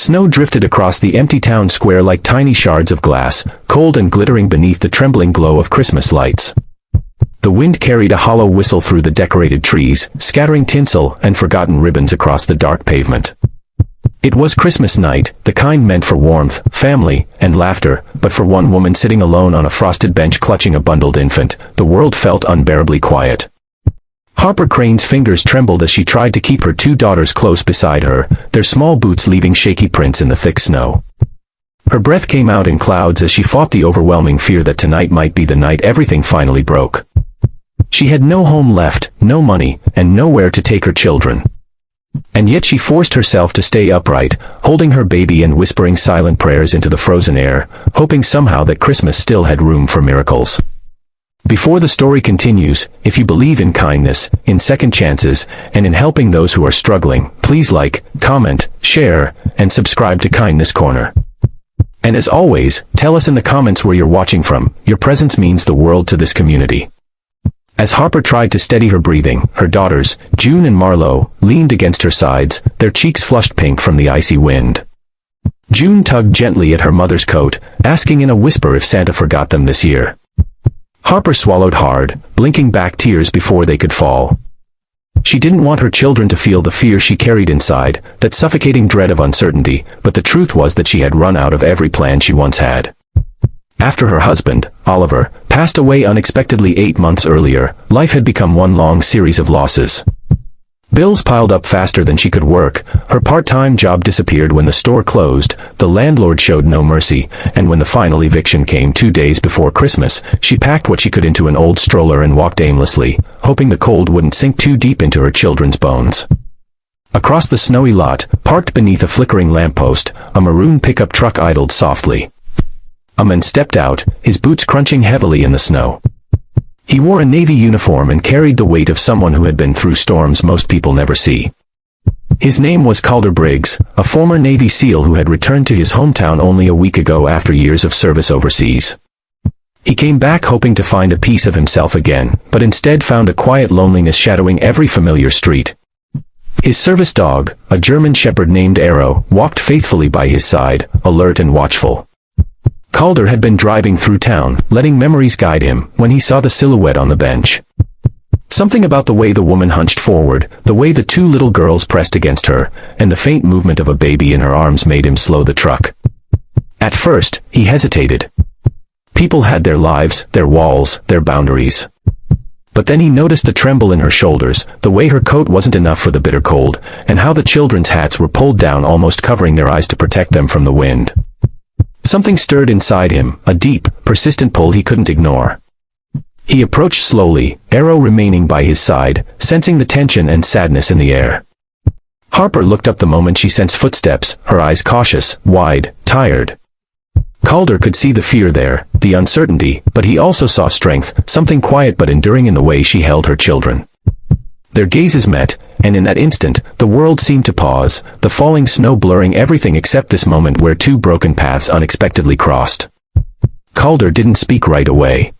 Snow drifted across the empty town square like tiny shards of glass, cold and glittering beneath the trembling glow of Christmas lights. The wind carried a hollow whistle through the decorated trees, scattering tinsel and forgotten ribbons across the dark pavement. It was Christmas night, the kind meant for warmth, family, and laughter, but for one woman sitting alone on a frosted bench clutching a bundled infant, the world felt unbearably quiet. Harper Crane's fingers trembled as she tried to keep her two daughters close beside her, their small boots leaving shaky prints in the thick snow. Her breath came out in clouds as she fought the overwhelming fear that tonight might be the night everything finally broke. She had no home left, no money, and nowhere to take her children. And yet she forced herself to stay upright, holding her baby and whispering silent prayers into the frozen air, hoping somehow that Christmas still had room for miracles. Before the story continues, if you believe in kindness, in second chances, and in helping those who are struggling, please like, comment, share, and subscribe to Kindness Corner. And as always, tell us in the comments where you're watching from. Your presence means the world to this community. As Harper tried to steady her breathing, her daughters, June and Marlo, leaned against her sides, their cheeks flushed pink from the icy wind. June tugged gently at her mother's coat, asking in a whisper if Santa forgot them this year. Harper swallowed hard, blinking back tears before they could fall. She didn't want her children to feel the fear she carried inside, that suffocating dread of uncertainty, but the truth was that she had run out of every plan she once had. After her husband, Oliver, passed away unexpectedly 8 months earlier, life had become one long series of losses. Bills piled up faster than she could work, her part-time job disappeared when the store closed, the landlord showed no mercy, and when the final eviction came 2 days before Christmas, she packed what she could into an old stroller and walked aimlessly, hoping the cold wouldn't sink too deep into her children's bones. Across the snowy lot, parked beneath a flickering lamppost, a maroon pickup truck idled softly. A man stepped out, his boots crunching heavily in the snow. He wore a Navy uniform and carried the weight of someone who had been through storms most people never see. His name was Calder Briggs, a former Navy SEAL who had returned to his hometown only a week ago after years of service overseas. He came back hoping to find a piece of himself again, but instead found a quiet loneliness shadowing every familiar street. His service dog, a German shepherd named Arrow, walked faithfully by his side, alert and watchful. Calder had been driving through town, letting memories guide him, when he saw the silhouette on the bench. Something about the way the woman hunched forward, the way the two little girls pressed against her, and the faint movement of a baby in her arms made him slow the truck. At first, he hesitated. People had their lives, their walls, their boundaries. But then he noticed the tremble in her shoulders, the way her coat wasn't enough for the bitter cold, and how the children's hats were pulled down almost covering their eyes to protect them from the wind. Something stirred inside him, a deep, persistent pull he couldn't ignore. He approached slowly, Arrow remaining by his side, sensing the tension and sadness in the air. Harper looked up the moment she sensed footsteps, her eyes cautious, wide, tired. Calder could see the fear there, the uncertainty, but he also saw strength, something quiet but enduring in the way she held her children. Their gazes met, and in that instant, the world seemed to pause, the falling snow blurring everything except this moment where two broken paths unexpectedly crossed. Calder didn't speak right away.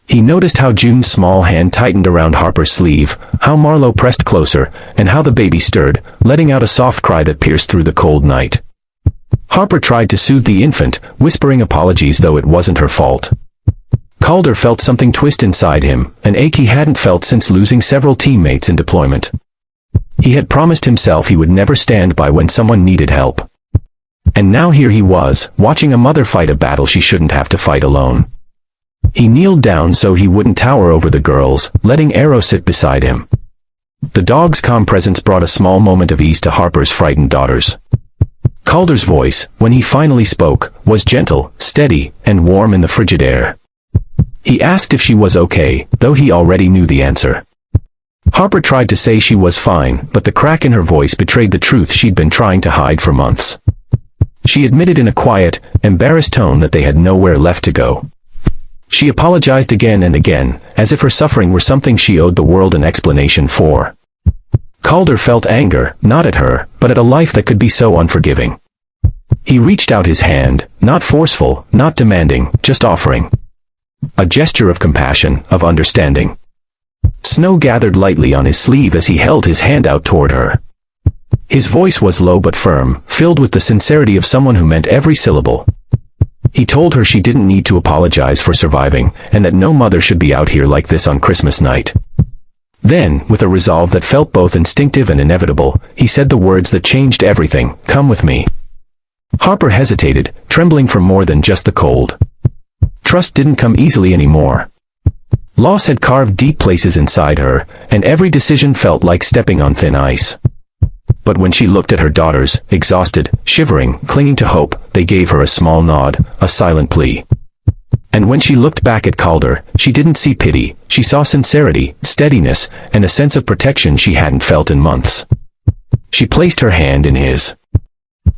He noticed how June's small hand tightened around Harper's sleeve, how Marlo pressed closer, and how the baby stirred, letting out a soft cry that pierced through the cold night. Harper tried to soothe the infant, whispering apologies though it wasn't her fault. Calder felt something twist inside him, an ache he hadn't felt since losing several teammates in deployment. He had promised himself he would never stand by when someone needed help. And now here he was, watching a mother fight a battle she shouldn't have to fight alone. He kneeled down so he wouldn't tower over the girls, letting Arrow sit beside him. The dog's calm presence brought a small moment of ease to Harper's frightened daughters. Calder's voice, when he finally spoke, was gentle, steady, and warm in the frigid air. He asked if she was okay, though he already knew the answer. Harper tried to say she was fine, but the crack in her voice betrayed the truth she'd been trying to hide for months. She admitted in a quiet, embarrassed tone that they had nowhere left to go. She apologized again and again, as if her suffering were something she owed the world an explanation for. Calder felt anger, not at her, but at a life that could be so unforgiving. He reached out his hand, not forceful, not demanding, just offering. A gesture of compassion, of understanding. Snow gathered lightly on his sleeve as he held his hand out toward her. His voice was low but firm, filled with the sincerity of someone who meant every syllable. He told her she didn't need to apologize for surviving, and that no mother should be out here like this on Christmas night. Then, with a resolve that felt both instinctive and inevitable, he said the words that changed everything, "Come with me." Harper hesitated, trembling from more than just the cold. Trust didn't come easily anymore. Loss had carved deep places inside her, and every decision felt like stepping on thin ice. But when she looked at her daughters, exhausted, shivering, clinging to hope, they gave her a small nod, a silent plea. And when she looked back at Calder, she didn't see pity, she saw sincerity, steadiness, and a sense of protection she hadn't felt in months. She placed her hand in his.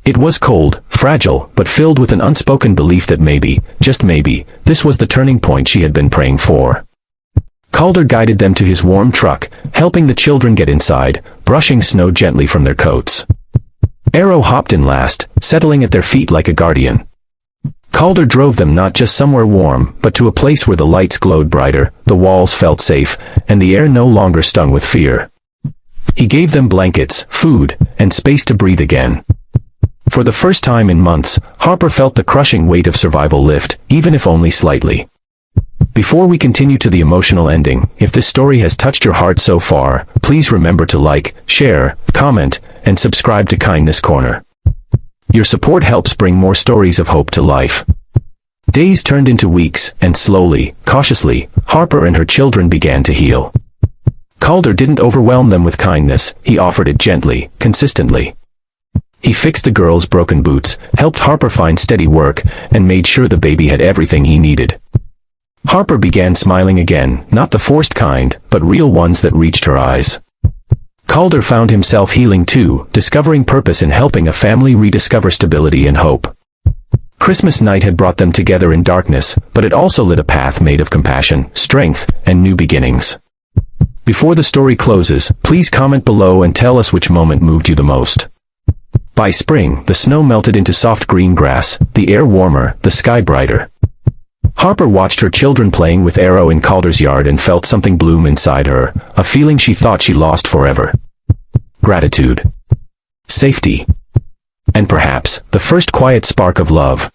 It was cold, fragile, but filled with an unspoken belief that maybe, just maybe, this was the turning point she had been praying for. Calder guided them to his warm truck, helping the children get inside, brushing snow gently from their coats. Arrow hopped in last, settling at their feet like a guardian. Calder drove them not just somewhere warm, but to a place where the lights glowed brighter, the walls felt safe, and the air no longer stung with fear. He gave them blankets, food, and space to breathe again. For the first time in months, Harper felt the crushing weight of survival lift, even if only slightly. Before we continue to the emotional ending, if this story has touched your heart so far, please remember to like, share, comment, and subscribe to Kindness Corner. Your support helps bring more stories of hope to life. Days turned into weeks, and slowly, cautiously, Harper and her children began to heal. Calder didn't overwhelm them with kindness, he offered it gently, consistently. He fixed the girls' broken boots, helped Harper find steady work, and made sure the baby had everything he needed. Harper began smiling again, not the forced kind, but real ones that reached her eyes. Calder found himself healing too, discovering purpose in helping a family rediscover stability and hope. Christmas night had brought them together in darkness, but it also lit a path made of compassion, strength, and new beginnings. Before the story closes, please comment below and tell us which moment moved you the most. By spring, the snow melted into soft green grass, the air warmer, the sky brighter. Harper watched her children playing with Arrow in Calder's yard and felt something bloom inside her, a feeling she thought she lost forever. Gratitude. Safety. And perhaps, the first quiet spark of love.